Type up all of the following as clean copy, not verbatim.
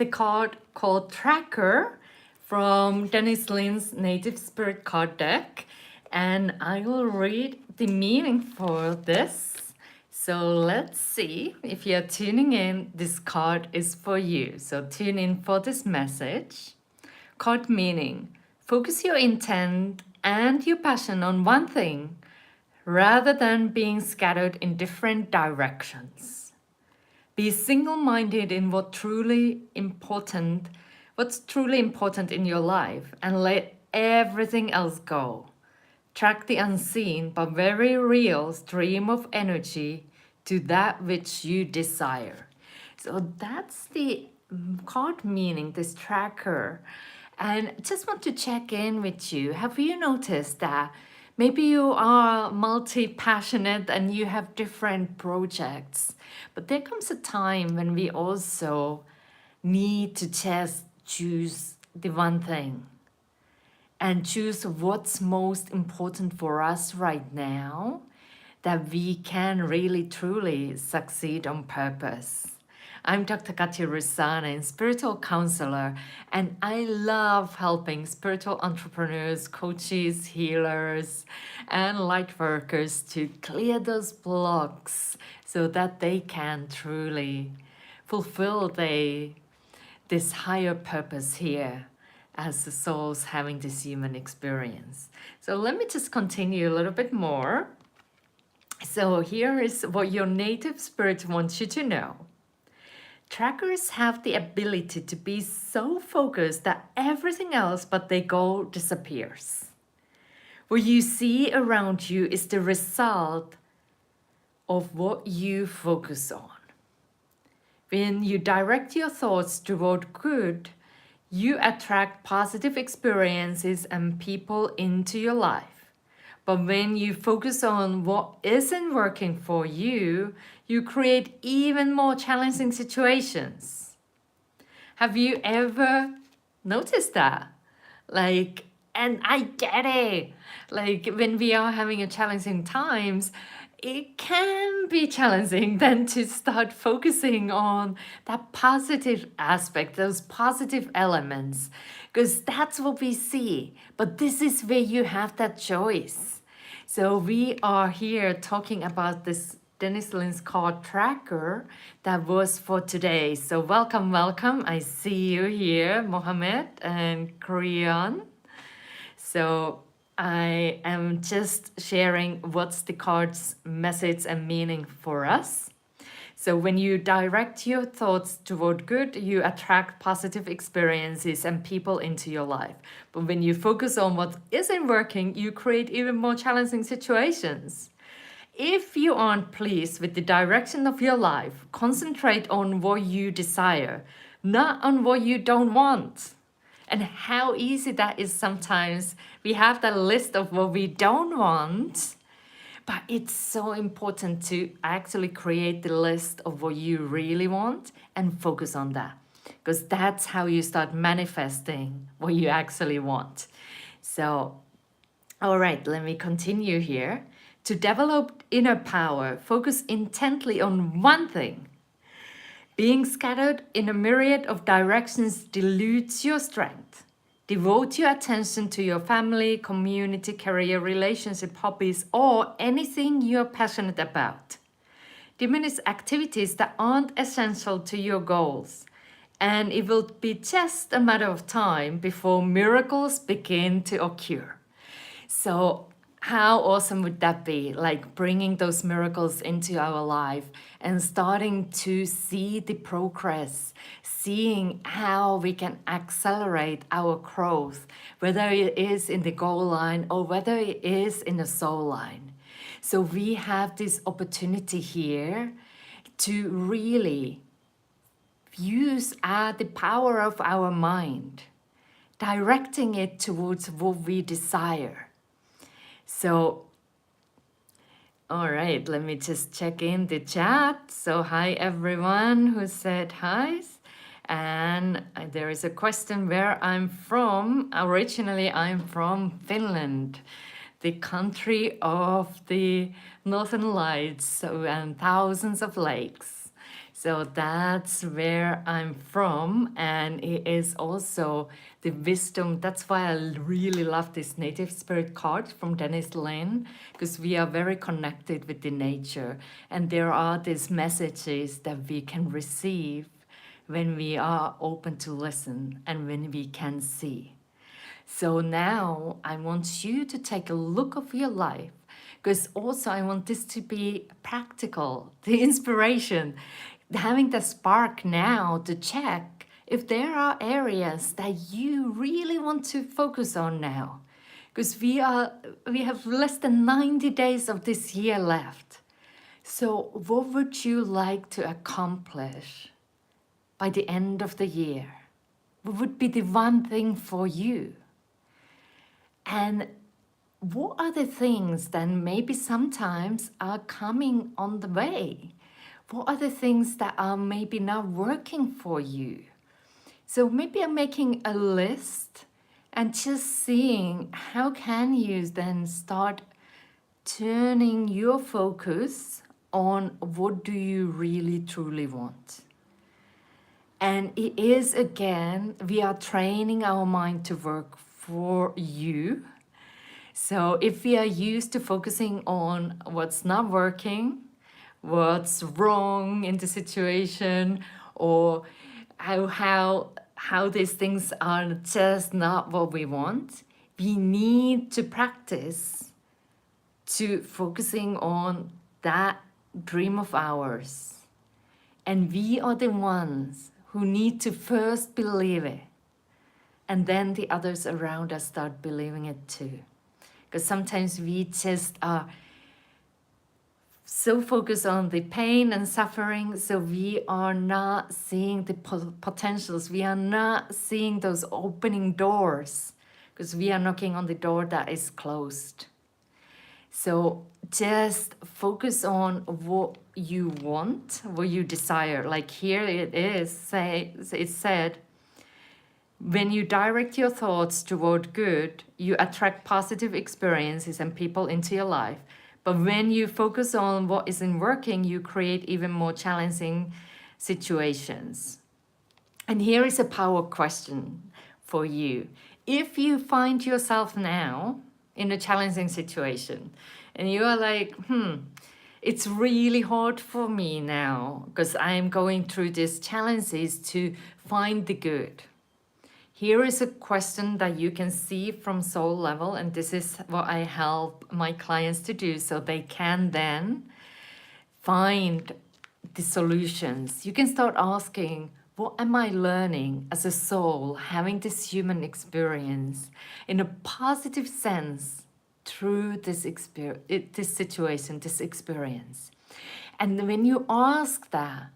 the card called Tracker from Dennis Lin's Native Spirit card deck, and I will read the meaning for this. So let's see if you're tuning in, this card is for you. So tune in for this message. Card meaning: focus your intent and your passion on one thing rather than being scattered in different directions. Be single-minded in what's truly important in your life, and let everything else go. Track the unseen but very real stream of energy to that which you desire. So that's the card meaning, this tracker. And just want to check in with you. Have you noticed that maybe you are multi-passionate and you have different projects, but there comes a time when we also need to just choose the one thing and choose what's most important for us right now, that we can really truly succeed on purpose. I'm Dr. Katya Rusana, spiritual counselor, and I love helping spiritual entrepreneurs, coaches, healers, and light workers to clear those blocks so that they can truly fulfill this higher purpose here as the souls having this human experience. So let me just continue a little bit more. So here is what your native spirit wants you to know. Trackers have the ability to be so focused that everything else but their goal disappears. What you see around you is the result of what you focus on. When you direct your thoughts toward good, you attract positive experiences and people into your life. But when you focus on what isn't working for you, you create even more challenging situations. Have you ever noticed that? And I get it. When we are having a challenging times, it can be challenging then to start focusing on that positive aspect, those positive elements, because that's what we see. But this is where you have that choice. So we are here talking about this Dennis Lin's card tracker that was for today. So welcome. I see you here, Mohammed and Korean. So I am just sharing what's the card's message and meaning for us. So when you direct your thoughts toward good, you attract positive experiences and people into your life. But when you focus on what isn't working, you create even more challenging situations. If you aren't pleased with the direction of your life, concentrate on what you desire, not on what you don't want. And how easy that is sometimes. We have that list of what we don't want, but it's so important to actually create the list of what you really want and focus on that, because that's how you start manifesting what you actually want. So, all right, let me continue here. To develop inner power, focus intently on one thing. Being scattered in a myriad of directions dilutes your strength. Devote your attention to your family, community, career, relationship, hobbies, or anything you're passionate about. Diminish activities that aren't essential to your goals, and it will be just a matter of time before miracles begin to occur. So how awesome would that be? Bringing those miracles into our life and starting to see the progress, seeing how we can accelerate our growth, whether it is in the goal line or whether it is in the soul line. So we have this opportunity here to really use the power of our mind, directing it towards what we desire. So, all right, let me just check in the chat. So hi everyone who said hi. And there is a question where I'm from. Originally, I'm from Finland, the country of the Northern Lights and thousands of lakes. So that's where I'm from, and it is also the wisdom. That's why I really love this native spirit card from Dennis Lin, because we are very connected with the nature, and there are these messages that we can receive when we are open to listen and when we can see. So now I want you to take a look of your life, because also I want this to be practical, the inspiration, having the spark now to check if there are areas that you really want to focus on now. Because we have less than 90 days of this year left. So what would you like to accomplish by the end of the year? What would be the one thing for you? And what are the things that maybe sometimes are coming on the way? What are the things that are maybe not working for you? So maybe I'm making a list and just seeing how can you then start turning your focus on what do you really truly want. And it is, again, we are training our mind to work for you. So if we are used to focusing on what's not working, what's wrong in the situation, or how these things are just not what we want, we need to practice to focusing on that dream of ours. And we are the ones who need to first believe it. And then the others around us start believing it too. Because sometimes we just are so focused on the pain and suffering, so we are not seeing the potentials. We are not seeing those opening doors, because we are knocking on the door that is closed. So just focus on what you want, what you desire. Like here it is, it said, when you direct your thoughts toward good, you attract positive experiences and people into your life. But when you focus on what isn't working, you create even more challenging situations. And here is a power question for you. If you find yourself now in a challenging situation and you are like, it's really hard for me now because I am going through these challenges to find the good. Here is a question that you can see from soul level, and this is what I help my clients to do so they can then find the solutions. You can start asking, what am I learning as a soul, having this human experience in a positive sense through this situation, this experience? And when you ask that,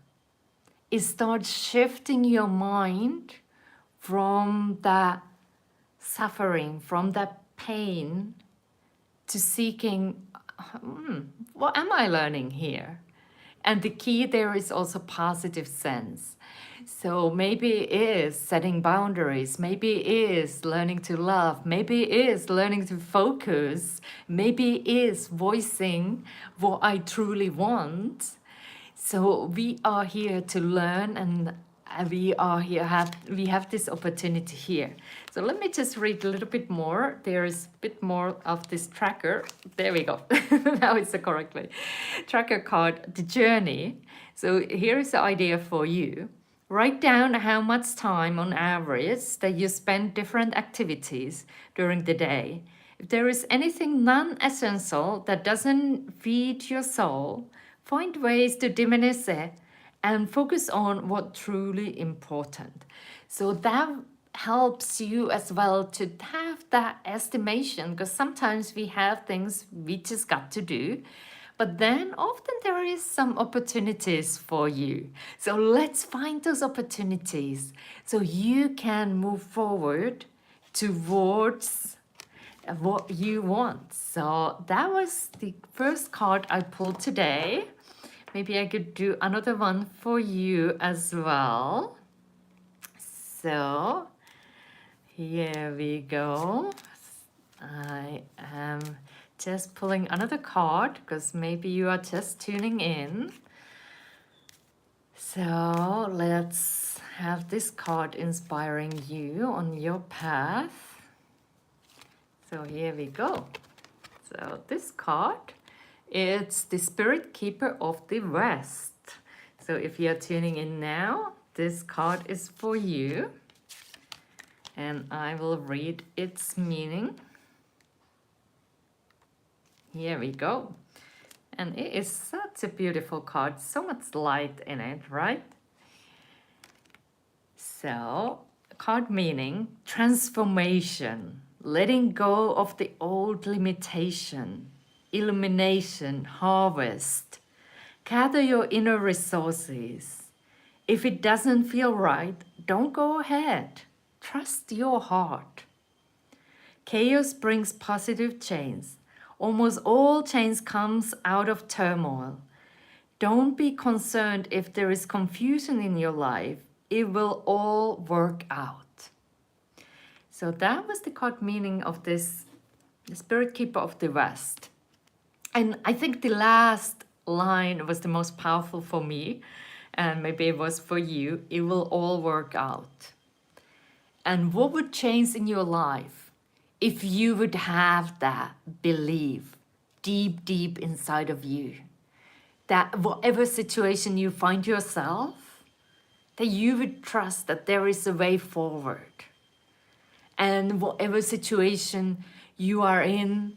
it starts shifting your mind from that suffering, from that pain, to seeking, what am I learning here? And the key there is also positive sense. So maybe it is setting boundaries, maybe it is learning to love, maybe it is learning to focus, maybe it is voicing what I truly want. So we are here to learn, and we have this opportunity here. So let me just read a little bit more. There is a bit more of this tracker. There we go. Now it's the correct way. Tracker card, the journey. So here is the idea for you. Write down how much time on average that you spend different activities during the day. If there is anything non-essential that doesn't feed your soul, find ways to diminish it and focus on what's truly important. So that helps you as well to have that estimation, because sometimes we have things we just got to do, but then often there is some opportunities for you. So let's find those opportunities so you can move forward towards what you want. So that was the first card I pulled today. Maybe I could do another one for you as well. So here we go. I am just pulling another card because maybe you are just tuning in. So let's have this card inspiring you on your path. So here we go. So this card, it's the Spirit Keeper of the West. So if you're tuning in now, this card is for you. And I will read its meaning. Here we go. And it is such a beautiful card, so much light in it, right? So, card meaning, transformation, letting go of the old limitation, illumination, harvest. Gather your inner resources. If it doesn't feel right, don't go ahead. Trust your heart. Chaos brings positive change. Almost all change comes out of turmoil. Don't be concerned if there is confusion in your life. It will all work out. So that was the card meaning of this, the Spirit Keeper of the West. And I think the last line was the most powerful for me, and maybe it was for you. It will all work out. And what would change in your life if you would have that belief deep, deep inside of you? That whatever situation you find yourself, that you would trust that there is a way forward. And whatever situation you are in,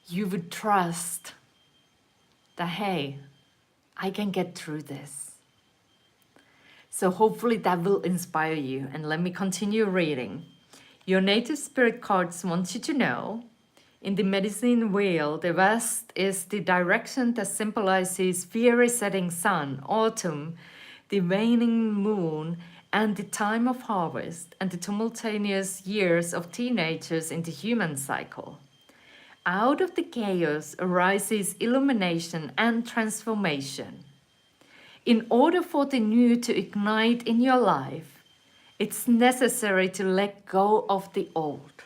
you would trust that, hey, I can get through this. So hopefully that will inspire you. And let me continue reading. Your native spirit cards want you to know, in the medicine wheel, the west is the direction that symbolizes fiery setting sun, autumn, the waning moon, and the time of harvest, and the tumultuous years of teenagers in the human cycle. Out of the chaos arises illumination and transformation. In order for the new to ignite in your life, it's necessary to let go of the old.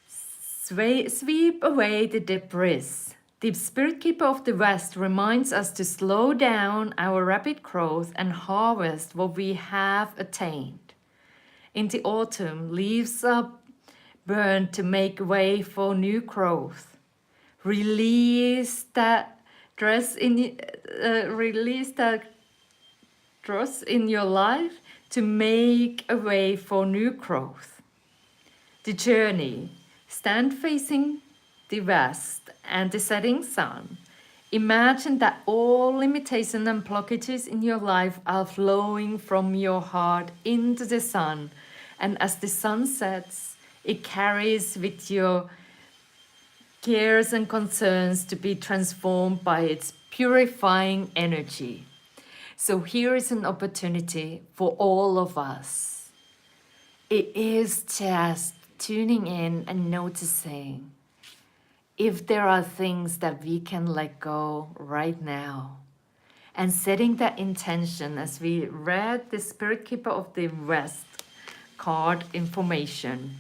Sweep away the debris. The Spirit Keeper of the West reminds us to slow down our rapid growth and harvest what we have attained. In the autumn, leaves are burned to make way for new growth. Release that dross in your life to make a way for new growth. The journey. Stand facing the west and the setting sun. Imagine that all limitations and blockages in your life are flowing from your heart into the sun. And as the sun sets, it carries with your cares and concerns to be transformed by its purifying energy. So here is an opportunity for all of us. It is just tuning in and noticing if there are things that we can let go right now. And setting that intention, as we read the Spirit Keeper of the West card information,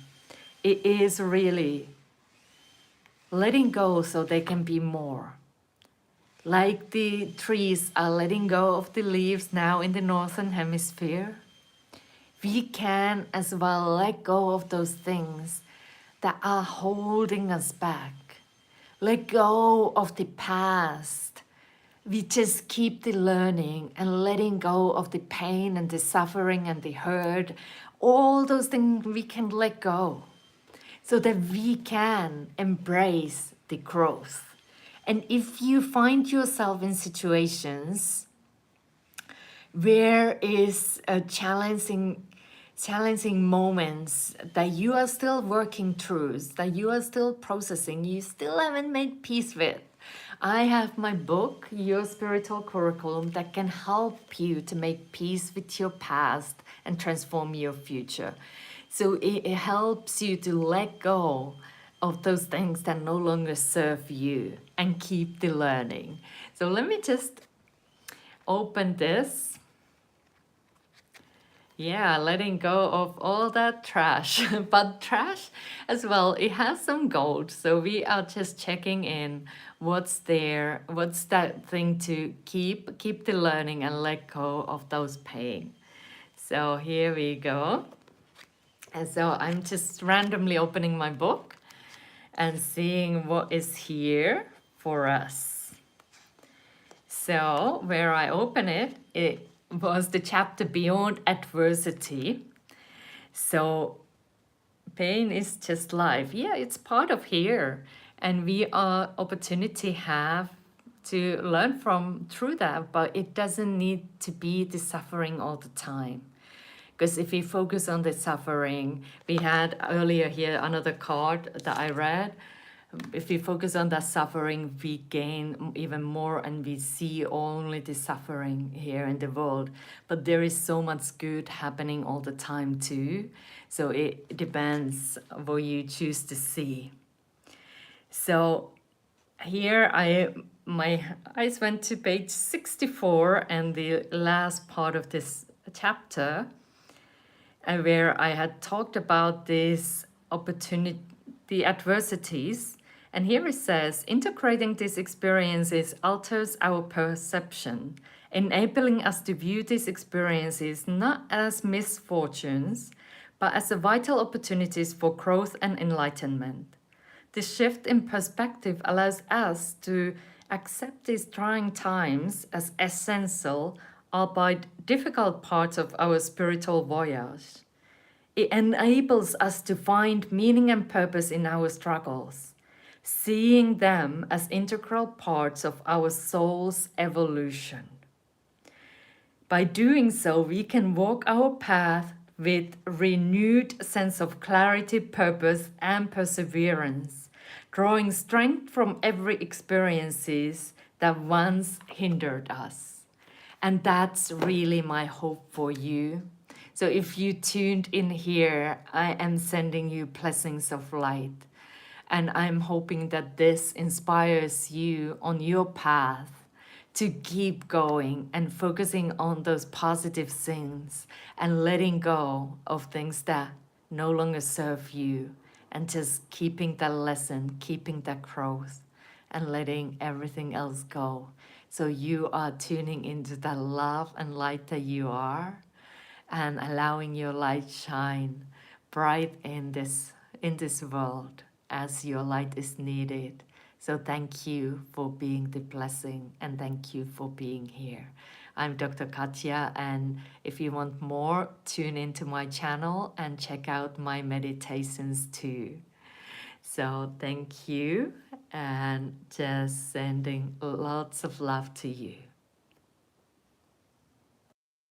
it is really letting go so there can be more. Like the trees are letting go of the leaves now in the Northern Hemisphere, we can as well let go of those things that are holding us back. Let go of the past. We just keep the learning and letting go of the pain and the suffering and the hurt. All those things we can let go so that we can embrace the growth. And if you find yourself in situations where is a challenging moments that you are still working through, that you are still processing, you still haven't made peace with, I have my book, Your Spiritual Curriculum, that can help you to make peace with your past and transform your future. So it helps you to let go of those things that no longer serve you and keep the learning. So let me just open this. Yeah, letting go of all that trash, but trash as well, it has some gold. So we are just checking in what's there, what's that thing to keep the learning and let go of those pain. So here we go. And so I'm just randomly opening my book and seeing what is here for us. So where I open it, it was the chapter Beyond Adversity. So pain is just life. Yeah, it's part of here. And we are opportunity have to learn from through that, but it doesn't need to be the suffering all the time. Because if we focus on the suffering, we had earlier here another card that I read. If we focus on that suffering, we gain even more and we see only the suffering here in the world. But there is so much good happening all the time too. So it depends what you choose to see. So here my eyes went to page 64 and the last part of this chapter, where I had talked about this opportunity, the adversities. And here it says, integrating these experiences alters our perception, enabling us to view these experiences not as misfortunes, but as vital opportunities for growth and enlightenment. This shift in perspective allows us to accept these trying times as essential, albeit difficult parts of our spiritual voyage. It enables us to find meaning and purpose in our struggles, seeing them as integral parts of our soul's evolution. By doing so, we can walk our path with renewed sense of clarity, purpose, and perseverance, drawing strength from every experiences that once hindered us. And that's really my hope for you. So if you tuned in here, I am sending you blessings of light. And I'm hoping that this inspires you on your path to keep going and focusing on those positive things and letting go of things that no longer serve you, and just keeping that lesson, keeping that growth, and letting everything else go. So you are tuning into the love and light that you are, and allowing your light shine bright in this world as your light is needed. So thank you for being the blessing, and thank you for being here. I'm Dr. Katja, and if you want more, tune into my channel and check out my meditations too. So thank you, and just sending lots of love to you.